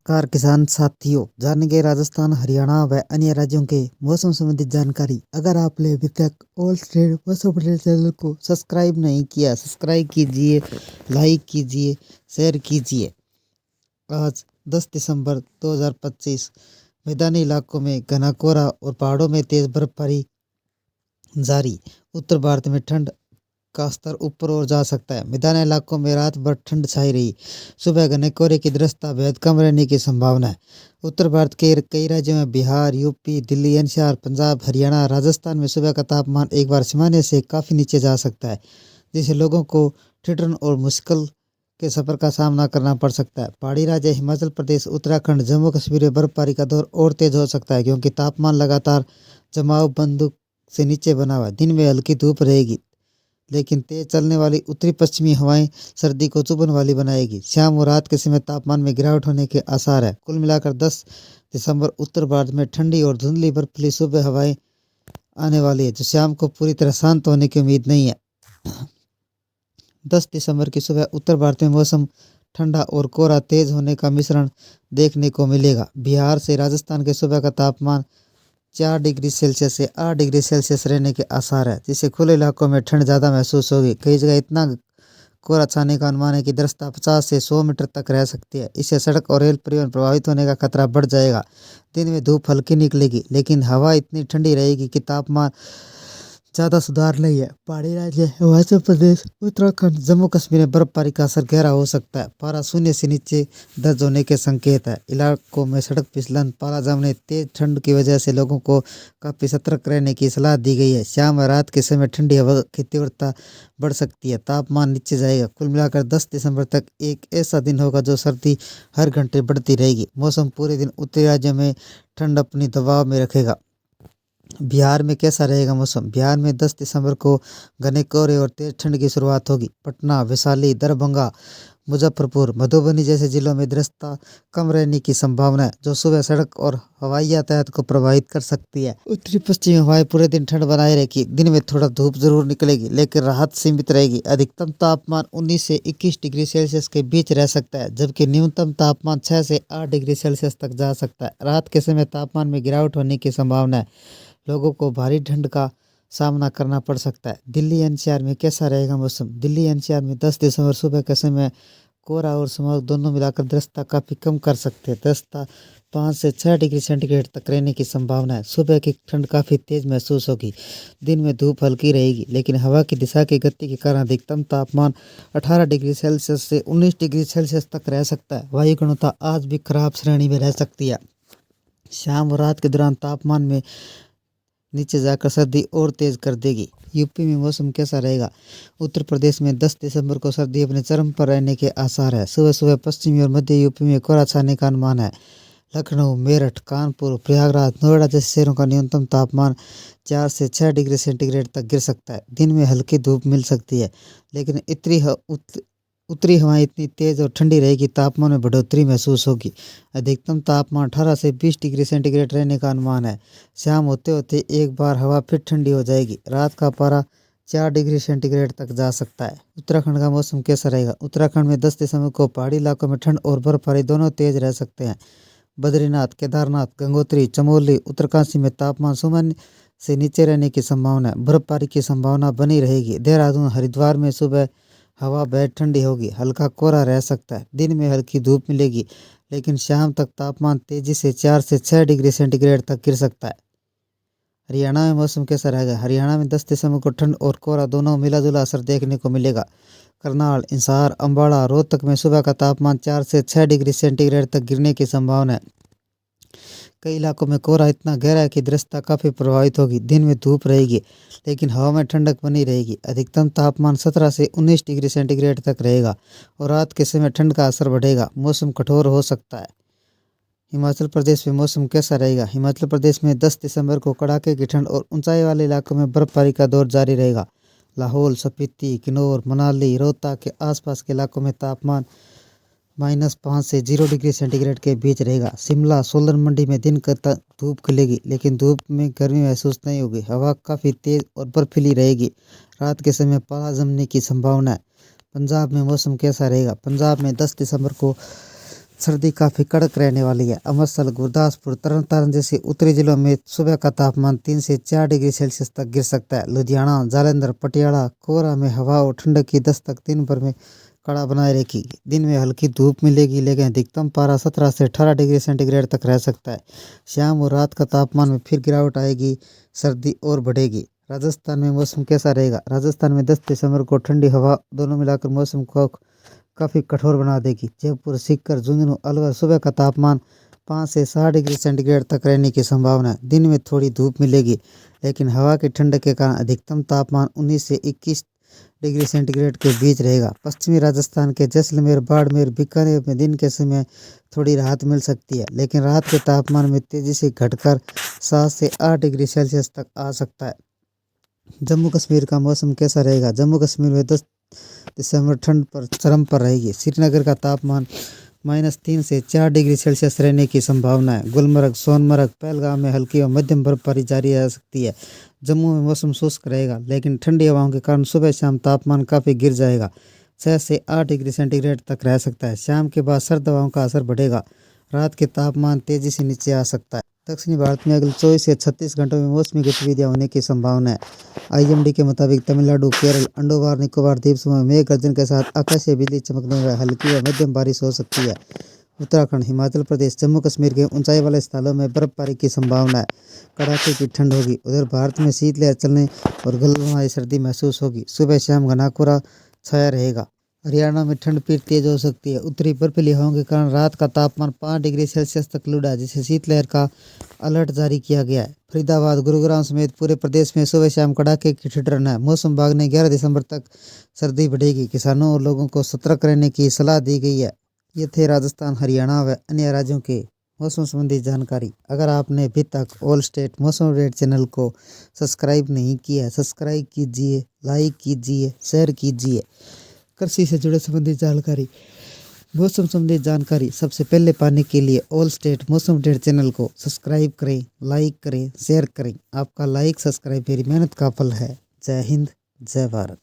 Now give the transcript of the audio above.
Car किसान साथियों, जानेंगे राजस्थान, हरियाणा व अन्य राज्यों के मौसम संबंधित जानकारी। अगर आपने अभी तक ऑल स्टेट मौसम अपडेट चैनल को सब्सक्राइब नहीं किया, सब्सक्राइब कीजिए, लाइक कीजिए, शेयर कीजिए। आज 10 दिसंबर 2025 मैदानी इलाकों में घना कोहरा और पहाड़ों में तेज बर्फबारी जारी। उत्तर भारत में ठंड का स्तर ऊपर और जा सकता है। मैदानी इलाकों में रात भर ठंड छाई रही। सुबह घने कोहरे की दृश्यता बेहद कम रहने की संभावना है। उत्तर भारत के कई राज्यों में बिहार, यूपी, दिल्ली, एनसीआर, पंजाब, हरियाणा, राजस्थान में सुबह का तापमान एक बार सामान्य से काफ़ी नीचे जा सकता है, जिससे लोगों को ठिठुरन और मुश्किल के सफ़र का सामना करना पड़ सकता है। पहाड़ी राज्य हिमाचल प्रदेश, उत्तराखंड, जम्मू कश्मीर में बर्फबारी का दौर और तेज हो सकता है, क्योंकि तापमान लगातार जमाव बिंदु से नीचे बना हुआ है। दिन में हल्की धूप रहेगी, लेकिन तेज चलने वाली उत्तरी पश्चिमी हवाएं सर्दी को चुभन वाली बनाएगी। शाम और रात के समय तापमान में गिरावट होने के आसार है। कुल मिलाकर 10 दिसंबर उत्तर भारत में ठंडी और धुंधली बर्फीली सुबह हवाएं आने वाली है, जो शाम को पूरी तरह शांत होने की उम्मीद नहीं है। 10 दिसंबर की सुबह उत्तर भारत में मौसम ठंडा और कोहरा तेज होने का मिश्रण देखने को मिलेगा। बिहार से राजस्थान के सुबह का तापमान 4 डिग्री सेल्सियस से 8 डिग्री सेल्सियस रहने के आसार है, जिससे खुले इलाकों में ठंड ज़्यादा महसूस होगी। कई जगह इतना कोहरा छाने का अनुमान है कि दृश्यता 50 से 100 मीटर तक रह सकती है। इससे सड़क और रेल परिवहन प्रभावित होने का खतरा बढ़ जाएगा। दिन में धूप हल्की निकलेगी, लेकिन हवा इतनी ठंडी रहेगी कि तापमान ज़्यादा सुधार नहीं है। पहाड़ी राज्य हिमाचल प्रदेश, उत्तराखंड, जम्मू कश्मीर में बर्फबारी का असर गहरा हो सकता है। पारा शून्य से नीचे दर्ज होने के संकेत है। इलाकों में सड़क फिसलन, पाला जमने, तेज ठंड की वजह से लोगों को काफ़ी सतर्क रहने की सलाह दी गई है। शाम और रात के समय ठंडी हवा की तीव्रता बढ़ सकती है, तापमान नीचे जाएगा। कुल मिलाकर 10 दिसंबर तक एक ऐसा दिन होगा जो सर्दी हर घंटे बढ़ती रहेगी। मौसम पूरे दिन उत्तरी राज्यों में ठंड अपनी दबाव में रखेगा। बिहार में कैसा रहेगा मौसम? बिहार में 10 दिसंबर को घने कोहरे और तेज ठंड की शुरुआत होगी। पटना, वैशाली, दरभंगा, मुजफ्फरपुर, मधुबनी जैसे जिलों में दृश्यता कम रहने की संभावना है, जो सुबह सड़क और हवाई यातायात को प्रभावित कर सकती है। उत्तरी पश्चिमी हवाएं पूरे दिन ठंड बनाए रहेगी। दिन में थोड़ा धूप जरूर निकलेगी, लेकिन राहत सीमित रहेगी। अधिकतम तापमान 19 से 21 डिग्री सेल्सियस के बीच रह सकता है, जबकि न्यूनतम तापमान 6 से 8 डिग्री सेल्सियस तक जा सकता है। रात के समय तापमान में गिरावट होने की संभावना है। लोगों को भारी ठंड का सामना करना पड़ सकता है। दिल्ली एनसीआर में कैसा रहेगा मौसम? दिल्ली एनसीआर में 10 दिसंबर सुबह के समय कोहरा और स्मॉग दोनों मिलाकर दृश्यता काफ़ी कम कर सकते हैं। दृश्यता 5 से 6 डिग्री सेंटीग्रेड तक रहने की संभावना है। सुबह की ठंड काफ़ी तेज महसूस होगी। दिन में धूप हल्की रहेगी, लेकिन हवा की दिशा की गति के कारण अधिकतम तापमान 18 डिग्री सेल्सियस से 19 डिग्री सेल्सियस तक रह सकता है। वायु गुणवत्ता आज भी खराब श्रेणी में रह सकती है। शाम और रात के दौरान तापमान में नीचे जाकर सर्दी और तेज कर देगी। यूपी में मौसम कैसा रहेगा? उत्तर प्रदेश में 10 दिसंबर को सर्दी अपने चरम पर रहने के आसार है। सुबह सुबह पश्चिमी और मध्य यूपी में कोहरा छाने का अनुमान है। लखनऊ, मेरठ, कानपुर, प्रयागराज, नोएडा जैसे शहरों का न्यूनतम तापमान 4 से 6 डिग्री सेंटीग्रेड तक गिर सकता है। दिन में हल्की धूप मिल सकती है, लेकिन उत्तरी हवाएं इतनी तेज और ठंडी रहेगी, तापमान में बढ़ोतरी महसूस होगी। अधिकतम तापमान 18 से 20 डिग्री सेंटीग्रेड रहने का अनुमान है। शाम होते होते एक बार हवा फिर ठंडी हो जाएगी। रात का पारा 4 डिग्री सेंटीग्रेड तक जा सकता है। उत्तराखंड का मौसम कैसा रहेगा? उत्तराखंड में 10 दिसंबर को पहाड़ी इलाकों में ठंड और बर्फबारी दोनों तेज रह सकते हैं। बद्रीनाथ, केदारनाथ, गंगोत्री, चमोली, उत्तरकाशी में तापमान सामान्य से नीचे रहने की संभावना है। बर्फबारी की संभावना बनी रहेगी। देहरादून, हरिद्वार में सुबह हवा बेहद ठंडी होगी। हल्का कोहरा रह सकता है। दिन में हल्की धूप मिलेगी, लेकिन शाम तक तापमान तेजी से 4 से 6 डिग्री सेंटीग्रेड तक गिर सकता है। हरियाणा में मौसम कैसा रहेगा? हरियाणा में 10 दिसंबर को ठंड और कोहरा दोनों मिला जुला असर देखने को मिलेगा। करनाल, इंसार, अम्बाड़ा, रोहतक में सुबह का तापमान 4 से 6 डिग्री सेंटीग्रेड तक गिरने की संभावना है। कई इलाकों में कोहरा इतना गहरा है कि दृश्यता काफ़ी प्रभावित होगी। दिन में धूप रहेगी, लेकिन हवा में ठंडक बनी रहेगी। अधिकतम तापमान 17 से 19 डिग्री सेंटीग्रेड तक रहेगा और रात के समय ठंड का असर बढ़ेगा। मौसम कठोर हो सकता है। हिमाचल प्रदेश में मौसम कैसा रहेगा? हिमाचल प्रदेश में 10 दिसंबर को कड़ाके की ठंड और ऊंचाई वाले इलाकों में बर्फबारी का दौर जारी रहेगा। लाहौल, स्पीति, किन्नौर, मनाली, रोहतक के आसपास के इलाकों में तापमान -5 से 0 डिग्री सेंटीग्रेड के बीच रहेगा। शिमला, सोलन मंडी में दिन का धूप खिलेगी, लेकिन धूप में गर्मी महसूस नहीं होगी। हवा काफ़ी तेज और बर्फीली रहेगी। रात के समय पाला जमने की संभावना है। पंजाब में मौसम कैसा रहेगा? पंजाब में 10 दिसंबर को सर्दी काफ़ी कड़क रहने वाली है। अमृतसर, गुरदासपुर, तरन जैसे उत्तरी जिलों में सुबह का तापमान 3 से 4 डिग्री सेल्सियस तक गिर सकता है। लुधियाना, जालंधर, पटियाला, कोहरा में हवा और ठंडक की दस्तक दिन भर में कड़ा बनाए रहेगी। दिन में हल्की धूप मिलेगी, लेकिन अधिकतम पारा 17 से 18 डिग्री सेंटीग्रेड तक रह सकता है। शाम और रात का तापमान में फिर गिरावट आएगी, सर्दी और बढ़ेगी। राजस्थान में मौसम कैसा रहेगा? राजस्थान में 10 दिसंबर को ठंडी हवा दोनों मिलाकर मौसम को काफ़ी कठोर बना देगी। जयपुर, सीकर, झुंझुनू, अलवर सुबह का तापमान 5 से 7 डिग्री सेंटीग्रेड तक रहने की संभावना है। दिन में थोड़ी धूप मिलेगी, लेकिन हवा की ठंडक के कारण अधिकतम तापमान 19 से 21 डिग्री सेंटीग्रेड के बीच रहेगा। पश्चिमी राजस्थान के जैसलमेर, बाड़मेर, बीकानेर में दिन के समय थोड़ी राहत मिल सकती है, लेकिन रात के तापमान में तेजी से घटकर 7 से 8 डिग्री सेल्सियस तक आ सकता है। जम्मू कश्मीर का मौसम कैसा रहेगा? जम्मू कश्मीर में 10 दिसंबर ठंड पर चरम पर रहेगी। श्रीनगर का तापमान -3 से 4 डिग्री सेल्सियस रहने की संभावना है। गुलमर्ग, सोनमर्ग, पहलगाम में हल्की और मध्यम बर्फबारी जारी रह सकती है। जम्मू में मौसम शुष्क रहेगा, लेकिन ठंडी हवाओं के कारण सुबह शाम तापमान काफ़ी गिर जाएगा, 6 से 8 डिग्री सेंटीग्रेड तक रह सकता है। शाम के बाद सर्द हवाओं का असर बढ़ेगा, रात के तापमान तेजी से नीचे आ सकता है। दक्षिणी भारत में अगले 24 से 36 घंटों में मौसमी गतिविधियां होने की संभावना है। आईएमडी के मुताबिक तमिलनाडु, केरल, अंडोमान निकोबार द्वीप समूह में मेघ गर्जन के साथ आकाशीय बिजली चमकने व हल्की व मध्यम बारिश हो सकती है। उत्तराखंड, हिमाचल प्रदेश, जम्मू कश्मीर के ऊंचाई वाले स्थलों में बर्फबारी की संभावना है। कड़ाके की ठंड होगी। उधर भारत में शीतलहर चलने और गलगलाई सर्दी महसूस होगी। सुबह शाम घना कोहरा छाया रहेगा। हरियाणा में ठंड फिर तेज हो सकती है। उत्तरी बर्फीली हवाओं के कारण रात का तापमान 5 डिग्री सेल्सियस तक लुढ़ा, जिसे शीतलहर का अलर्ट जारी किया गया है। फरीदाबाद, गुरुग्राम समेत पूरे प्रदेश में सुबह शाम कड़ाके की ठंड रहना है। मौसम विभाग ने 11 दिसंबर तक सर्दी बढ़ेगी। किसानों और लोगों को सतर्क रहने की सलाह दी गई है। ये थे राजस्थान, हरियाणा व अन्य राज्यों के मौसम संबंधी जानकारी। अगर आपने अभी तक ऑल स्टेट मौसम अपडेट चैनल को सब्सक्राइब नहीं किया, सब्सक्राइब कीजिए, लाइक कीजिए, शेयर कीजिए। कृषि से जुड़े संबंधित जानकारी, मौसम संबंधी जानकारी सबसे पहले पाने के लिए ऑल स्टेट मौसम अपडेट चैनल को सब्सक्राइब करें, लाइक करें, शेयर करें। आपका लाइक सब्सक्राइब मेरी मेहनत का फल है। जय हिंद, जय भारत।